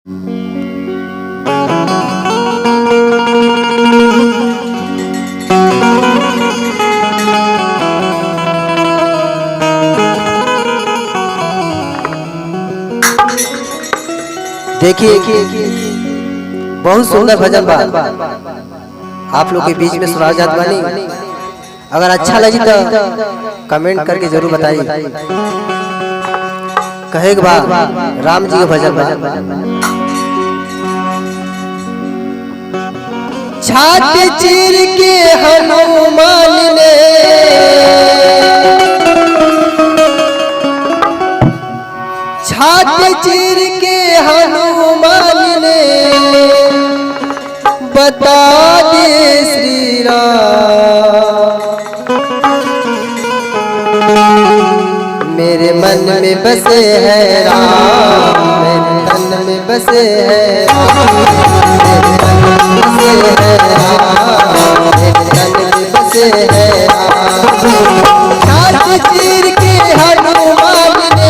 देखिए बहुत सुंदर भजन बा आप लोग के बीच में सुना जात बानी। अगर अच्छा लगी तो कमेंट करके जरूर बताइए। कहे के बाद राम जी का भजन बा। छाती चीर के हनुमान ने छाती चीर के हनुमान ने बता दे श्री राम। मेरे मन में बसे है राम, मेरे तन में बसे है राम, मेरे तन में बसे है राम। छाती चीर के हनुमान ने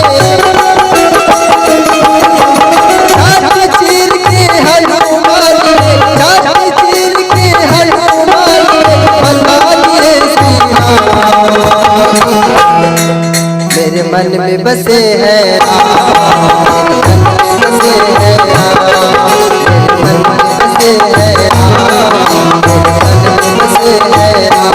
मेरे मन में बसे है राम, मेरे तन में बसे है राम, मेरे मन में बसे है राम, मेरे तन में बसे है राम।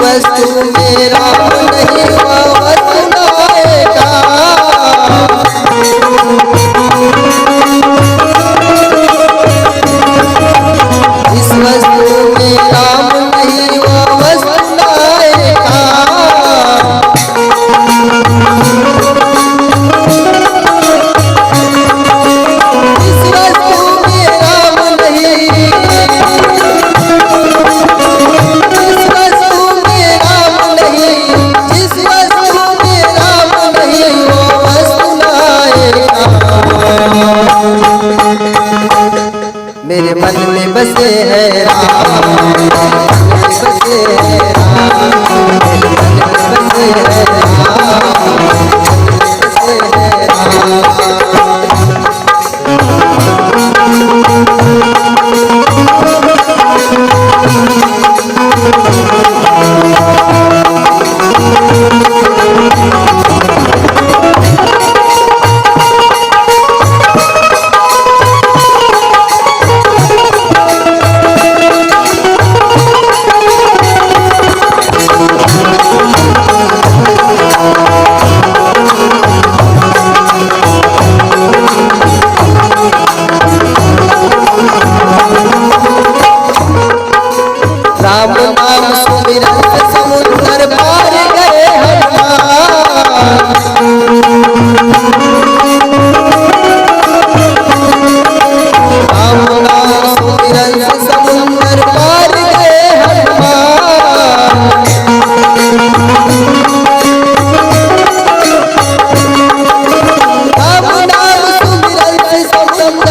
वस्तु में राम नहीं वस्तुनाएगा, इस वस्तु में राम नहीं वस्तुनाएगा। इस वस्तु में राम नहीं, मेरे मन में बसे है राम, बसे है राम, मेरे मन में बसे है राम, बसे है राम। राम नाम सुमिरन समुद्र पार गए हनुमान। राम नाम सुमिरन समुद्र पार गए हनुमान। राम नाम सुमिरन समुद्र,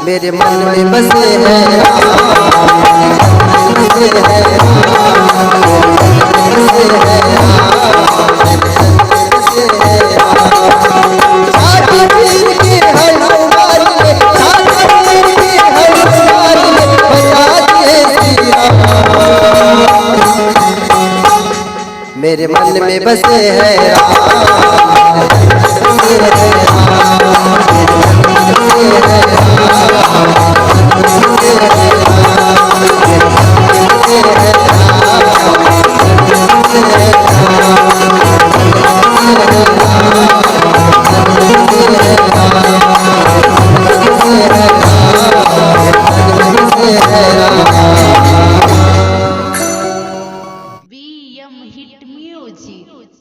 मेरे मन में बसे है राम, बसे है राम, बसे है राम, बसे है राम। छाती चीर के हनुमान ने, छाती चीर के हनुमान ने बता दे श्री राम। मेरे मन में बसे है राम, बसे है